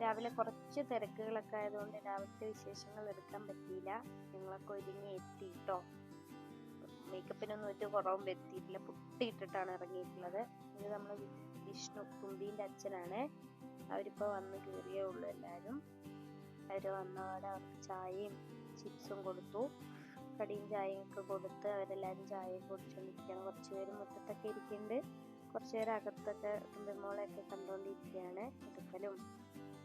രാവിലെ കുറച്ച് തിരക്കുകളൊക്കെ ആയതുകൊണ്ട് രാവിലത്തെ വിശേഷങ്ങൾ എടുക്കാൻ പറ്റിയില്ല. ഞങ്ങളൊക്കെ ഒരുങ്ങി എത്തി കേട്ടോ. മേക്കപ്പിനൊന്നും ഒരു കുറവും വരുത്തിയിട്ടില്ല, പൊട്ടിയിട്ടിട്ടാണ് ഇറങ്ങിയിട്ടുള്ളത്. ഇത് നമ്മൾ വിഷ്ണു തുമ്പീൻ്റെ അച്ഛനാണ്. അവരിപ്പോൾ വന്ന് കയറിയേ ഉള്ളൂ. എല്ലാവരും അവർ വന്നപാടെ അവർക്ക് ചായയും ചിപ്സും കൊടുത്തു, കടിയും ചായയും ഒക്കെ കൊടുത്ത് അവരെല്ലാവരും ചായയും കുടിച്ചുകൊണ്ടിരിക്കുകയാണ്. കുറച്ച് പേര് മുറ്റത്തൊക്കെ ഇരിക്കുന്നുണ്ട്, കുറച്ച് പേര് അകത്തൊക്കെ തുമ്പിമോളെയൊക്കെ കണ്ടുകൊണ്ടിരിക്കുകയാണ്. എടുക്കലും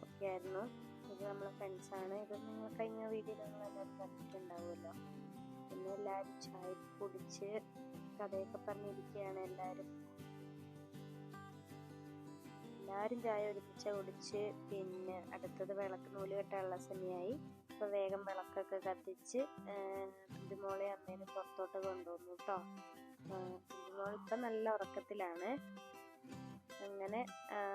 ഒക്കെ ആയിരുന്നു. ഇത് നമ്മളെ ഫ്രണ്ട്സാണ്. ഇത് നിങ്ങൾ കഴിഞ്ഞ വീഡിയോയിൽ നിങ്ങളെല്ലാവരും കണ്ടിട്ടുണ്ടാവുമല്ലോ. പിന്നെ എല്ലാവരും ചായ കുടിച്ച് കഥയൊക്കെ പറഞ്ഞിരിക്കുകയാണ്. എല്ലാവരും ചായ ഒരുമിച്ച് കുടിച്ച് പിന്നെ അടുത്തത് വിളക്ക് നൂല് കെട്ടാനുള്ള സമയമായി. അപ്പോൾ വേഗം വിളക്കൊക്കെ കത്തിച്ച് തുമ്പിമോളെ അന്നേരം പുറത്തോട്ട് കൊണ്ടുവന്നു കേട്ടോ. തുമ്പിമോളിപ്പം നല്ല ഉറക്കത്തിലാണ്. അങ്ങനെ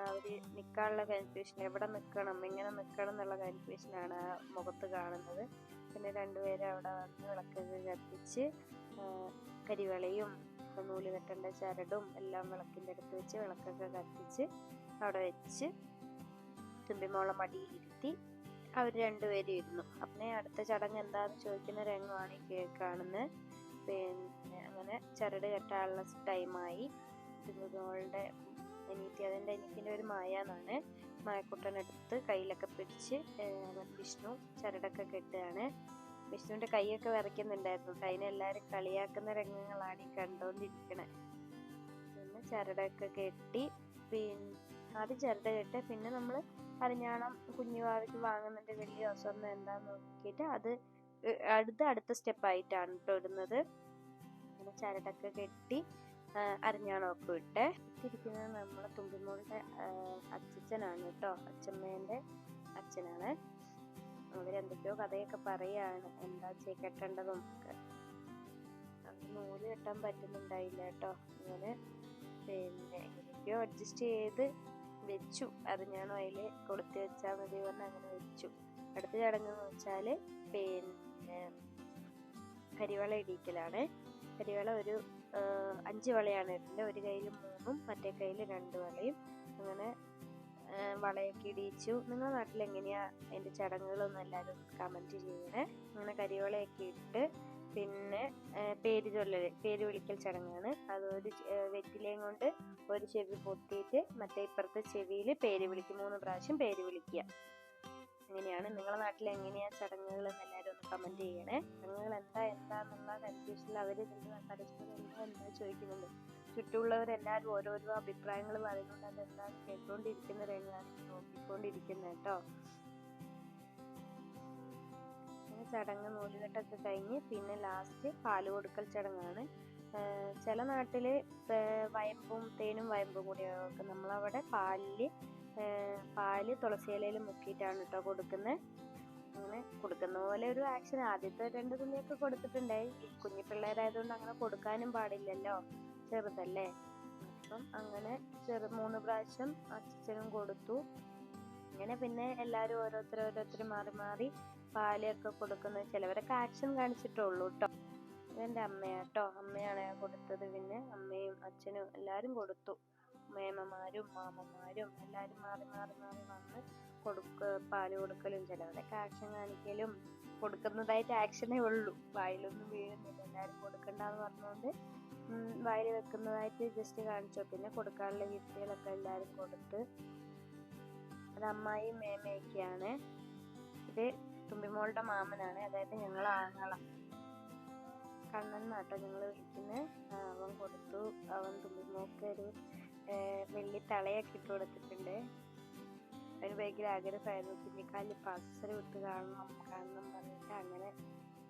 അവർ നിൽക്കാനുള്ള കൺഫ്യൂഷൻ, എവിടെ നിൽക്കണം എങ്ങനെ നിൽക്കണം എന്നുള്ള കൺഫ്യൂഷനാണ് ആ മുഖത്ത് കാണുന്നത്. പിന്നെ രണ്ടുപേരും അവിടെ വന്ന് വിളക്കൊക്കെ കത്തിച്ച് കരിവളയും നൂല് കെട്ടേണ്ട ചരടും എല്ലാം വിളക്കിൻ്റെ അടുത്ത് വെച്ച് വിളക്കൊക്കെ കത്തിച്ച് അവിടെ വെച്ച് തുമ്പിമോളെ മടിയിലിരുത്തി അവർ രണ്ടുപേരും ഇരുന്നു. അപ്പം അടുത്ത ചടങ്ങ് എന്താണെന്ന് ചോദിക്കുന്ന രംഗമാണ് ഈ കാണുന്നത്. പിന്നെ അങ്ങനെ ചരട് കെട്ടാനുള്ള ടൈമായി. തുമ്പിമോളുടെ അതിൻ്റെ അനിയത്തിൻ്റെ ഒരു മായ എന്നാണ്. മായക്കുട്ടനെടുത്ത് കയ്യിലൊക്കെ പിടിച്ച് വിഷ്ണു ചരടൊക്കെ കെട്ടുകയാണ്. വിഷ്ണുവിൻ്റെ കൈയൊക്കെ വിറയ്ക്കുന്നുണ്ടായിരുന്നു. അതിനെല്ലാവരും കളിയാക്കുന്ന രംഗങ്ങളാണ് ഈ കണ്ടുകൊണ്ടിരിക്കണേ. പിന്നെ ചരടൊക്കെ കെട്ടി ആദ്യം ചരട് കെട്ട്, പിന്നെ നമ്മൾ അരിഞ്ഞാണം കുഞ്ഞുവാവയ്ക്ക് വാങ്ങുന്നുണ്ട് വലിയ സ്വർണ്ണം എന്താന്ന് നോക്കിയിട്ട് അത് അടുത്ത സ്റ്റെപ്പായിട്ടാണ് കേട്ടോ ഇടുന്നത്. അങ്ങനെ ചരടൊക്കെ കെട്ടി അരിഞ്ഞാണമൊക്കെ ഇട്ടിരിക്കുന്നത് നമ്മളെ തുമ്പിമോളുടെ അച്ഛനാണ് കേട്ടോ. അച്ഛമ്മേൻ്റെ അച്ഛനാണ്. അവരെന്തൊക്കെയോ കഥയൊക്കെ പറയാണ് എന്താ കെട്ടേണ്ടതും ഒക്കെ. അത് നൂല് കെട്ടാൻ പറ്റുന്നുണ്ടായില്ല കേട്ടോ. അങ്ങനെ പിന്നെ എങ്ങനെയൊക്കെയോ അഡ്ജസ്റ്റ് ചെയ്ത് വെച്ചു. അരിഞ്ഞാണോ അതിൽ കൊളുത്തി വെച്ചാൽ മതി പറഞ്ഞ് അങ്ങനെ വെച്ചു. അടുത്ത ചടങ്ങ് എന്ന് വെച്ചാൽ പിന്നെ കരിവള ഇടിക്കലാണ്. കരിവള ഒരു 5 വളയാണ് ഇടുന്നത്. ഒരു കയ്യിൽ 3ഉം മറ്റേ കയ്യിൽ 2 വളയും. അങ്ങനെ വളയൊക്കെ ഇടിയിച്ചു. നിങ്ങളുടെ നാട്ടിൽ എങ്ങനെയാ അതിൻ്റെ ചടങ്ങുകളൊന്നും എല്ലാവരും കമൻറ്റ് ചെയ്യണേ. അങ്ങനെ കരിവളയൊക്കെ ഇട്ട് പിന്നെ പേര് വിളിക്കൽ ചടങ്ങാണ്. അതൊരു വെറ്റിലയും കൊണ്ട് ഒരു ചെവി പൊത്തിയിട്ട് മറ്റേ ഇപ്പുറത്തെ ചെവിയിൽ പേര് വിളിക്കും. 3 പ്രാവശ്യം പേര് വിളിക്കുക. അങ്ങനെയാണ്. നിങ്ങളുടെ നാട്ടിൽ എങ്ങനെയാ ചടങ്ങുകൾ എന്ന് എല്ലാവരും ഒന്ന് കമൻറ്റ് ചെയ്യണേ. ചടങ്ങുകൾ എന്താന്നുള്ള കൺഫ്യൂഷനിൽ അവർ പരസ്പരം എന്താ ചോദിക്കുന്നുണ്ട്. ചുറ്റുമുള്ളവരെല്ലാവരും ഓരോരോ അഭിപ്രായങ്ങൾ പറയുന്നുണ്ട്. അതെന്താണ് കേട്ടുകൊണ്ടിരിക്കുന്ന രംഗമാണ് നോക്കിക്കൊണ്ടിരിക്കുന്നത് കേട്ടോ. ചടങ്ങ് നൂലുകെട്ടൊക്കെ കഴിഞ്ഞ് പിന്നെ ലാസ്റ്റ് പാല് കൊടുക്കൽ ചടങ്ങാണ്. ചില നാട്ടിൽ വയമ്പും തേനും വയമ്പും കൂടി ഒക്കെ. നമ്മളവിടെ പാല് തുളസിയിലയിൽ മുക്കിയിട്ടാണ് കേട്ടോ കൊടുക്കുന്നത്. അങ്ങനെ കൊടുക്കുന്ന പോലെ ഒരു ആക്ഷൻ ആദ്യത്തെ 2 തുള്ളിയൊക്കെ കൊടുത്തിട്ടുണ്ടായി. കുഞ്ഞു പിള്ളേരായതുകൊണ്ട് അങ്ങനെ കൊടുക്കാനും പാടില്ലല്ലോ, ചെറുതല്ലേ. അപ്പം അങ്ങനെ 3 പ്രാവശ്യം അച്ഛനും കൊടുത്തു. അങ്ങനെ പിന്നെ എല്ലാവരും ഓരോരുത്തർ മാറി പാലൊക്കെ കൊടുക്കുന്നത്. ചിലവരൊക്കെ ആക്ഷൻ കാണിച്ചിട്ടുള്ളൂ കേട്ടോ. ഇതെൻ്റെ അമ്മയാട്ടോ. അമ്മയാണ് കൊടുത്തത്. പിന്നെ അമ്മയും അച്ഛനും എല്ലാവരും കൊടുത്തു. മേമമാരും മാമന്മാരും എല്ലാവരും മാറി വന്ന് പാല് കൊടുക്കലും ചിലവരൊക്കെ ആക്ഷൻ കാണിക്കലും കൊടുക്കുന്നതായിട്ട് ആക്ഷനേ ഉള്ളൂ. വായിലൊന്നും വീഴുന്നില്ല. എല്ലാവരും കൊടുക്കണ്ടെന്ന് പറഞ്ഞുകൊണ്ട് വായിൽ വെക്കുന്നതായിട്ട് ജസ്റ്റ് കാണിച്ചു. പിന്നെ കൊടുക്കാനുള്ള വിത്തുകളൊക്കെ എല്ലാവരും കൊടുത്ത്. അത് അമ്മായിയും മേമയൊക്കെയാണ്. ഇത് തുമ്പിമോളുടെ മാമനാണ്, അതായത് ഞങ്ങൾ ആങ്ങള കണ്ണൻ നാട്ടോ ഞങ്ങൾ വിളിക്കുന്നത്. അവൻ കൊടുത്തു. അവൻ തുമ്പിമോൾക്ക് ഒരു വെള്ളി തളയൊക്കെ ഇട്ട് കൊടുത്തിട്ടുണ്ട്. അതിന് ഭയങ്കര ആഗ്രഹമായിരുന്നു കുഞ്ഞിക്കാലിൽ പാസറ് വിട്ട് കാണണം പറഞ്ഞിട്ട് അങ്ങനെ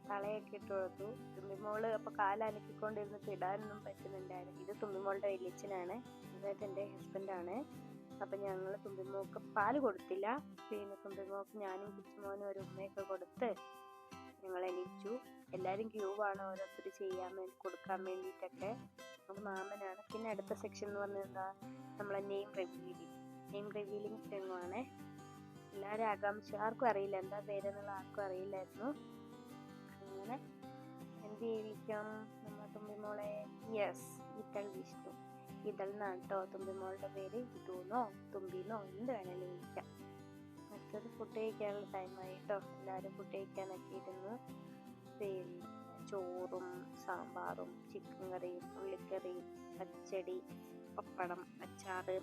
തളയൊക്കെ ഇട്ട് കൊടുത്തു. തുമ്പിമോള് അപ്പോൾ കാലനക്കിക്കൊണ്ടിരുന്നിട്ട് ഇടാനൊന്നും പറ്റുന്നുണ്ടായിരുന്നു. ഇത് തുമ്പിമോളുടെ വലിയച്ഛനാണ്, അതായത് എൻ്റെ ഹസ്ബൻഡാണ്. അപ്പം ഞങ്ങൾ തുമ്പിമോൾക്ക് പാല് കൊടുത്തില്ല. പിന്നെ തുമ്പിമോൾക്ക് ഞാനും കിച്ചുമോനും ഒരു ഉമ്മയൊക്കെ കൊടുത്ത് ഞങ്ങൾ എണീച്ചു. എല്ലാവരും ക്യൂവാണ് ഓരോരുത്തർ കൊടുക്കാൻ വേണ്ടിയിട്ടൊക്കെ. അത് മാമനാണ്. പിന്നെ അടുത്ത സെക്ഷൻ എന്ന് പറഞ്ഞാൽ എന്താ, നമ്മളെ നെയിം റിവീലിംഗ് രംഗമാണ്. എല്ലാവരും ആകാംക്ഷ, ആർക്കും അറിയില്ല എന്താ പേരെന്നുള്ള ആർക്കും അറിയില്ലായിരുന്നു. അങ്ങനെ എന്ത് ചെയ്യിക്കാം നമ്മളെ തുമ്പിമോളെ? യെസ്, ഇതൾ വിഷ്ണു. ഇതൾ എന്നാണ് കേട്ടോ തുമ്പിമോളുടെ പേര്. ഇതൂന്നോ തുമ്പിന്നോ എന്ത് വേണേലും വിളിക്കാം. അടുത്തത് ഫുഡ് കഴിക്കാനുള്ള ടൈമായി കേട്ടോ. എല്ലാവരും ഫുഡ് കഴിക്കാനൊക്കെ ഇരുന്നു. പിന്നെ ചോറും സാമ്പാറും ചിക്കൻ കറിയും ഉള്ളിക്കറി പച്ചടി പപ്പടം അച്ചാറ്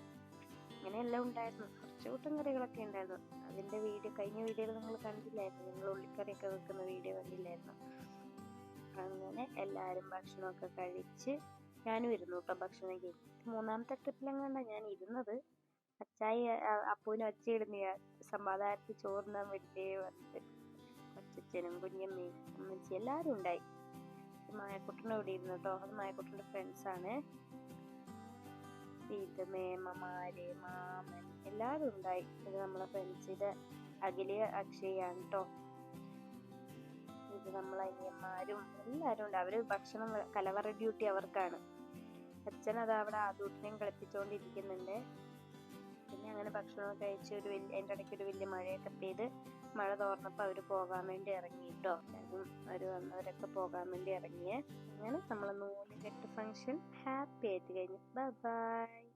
അങ്ങനെയെല്ലാം ഉണ്ടായിരുന്നു. കുറച്ച് കൂട്ടം കറികളൊക്കെ ഉണ്ടായിരുന്നു. അതിൻ്റെ കഴിഞ്ഞ വീഡിയോയിൽ നിങ്ങൾ കണ്ടില്ലായിരുന്നു, നിങ്ങൾ ഉള്ളിക്കറിയൊക്കെ വെക്കുന്ന വീഡിയോ കണ്ടില്ലായിരുന്നു. അങ്ങനെ എല്ലാവരും ഭക്ഷണമൊക്കെ കഴിച്ച് ഞാനും ഇരുന്നു കേട്ടോ ഭക്ഷണം കഴിക്കും. 3ാമത്തെ ട്രിപ്പിലെങ്ങാണ്ടാണ് ഞാൻ ഇരുന്നത്. അച്ചായി അപ്പൂനും അച്ചയിടുന്ന സമാധാനത്തിൽ ചോറിനാൻ വേണ്ടി വന്നിട്ട് കൊച്ചച്ഛനും കുഞ്ഞമ്മയും അമ്മച്ചി എല്ലാവരും ഉണ്ടായി. മായക്കുട്ടനും ഇവിടെ ഇരുന്നു കേട്ടോ. അത് മായക്കുട്ടൻ്റെ ഫ്രണ്ട്സാണ്. ഇത് മേമ്മമാര് മാമൻ എല്ലാവരും ഉണ്ടായി. ഇത് നമ്മളെ ഫ്രണ്ട്സിൻ്റെ അഖില് അക്ഷയാണ് കേട്ടോ. ഇത് നമ്മളെ അനിയന്മാരും എല്ലാവരും ഉണ്ട്. അവര് ഭക്ഷണം കലവറ ഡ്യൂട്ടി അവർക്കാണ്. അച്ഛൻ അത് അവിടെ ആദൂട്ടിനെയും കളിപ്പിച്ചുകൊണ്ടിരിക്കുന്നുണ്ട്. പിന്നെ അങ്ങനെ ഭക്ഷണമൊക്കെ കഴിച്ച് അതിൻ്റെ ഇടയ്ക്ക് ഒരു വലിയ മഴയൊക്കെ പെയ്ത് മഴ തോർന്നപ്പോൾ അവർ പോകാൻ വേണ്ടി ഇറങ്ങി കേട്ടോ. അവർ വന്നവരൊക്കെ പോകാൻ വേണ്ടി ഇറങ്ങിയേ. അങ്ങനെ നമ്മളെ നൂലുകെട്ട് ഫംഗ്ഷൻ ഹാപ്പി ആയിട്ട് കഴിഞ്ഞു. Bye bye.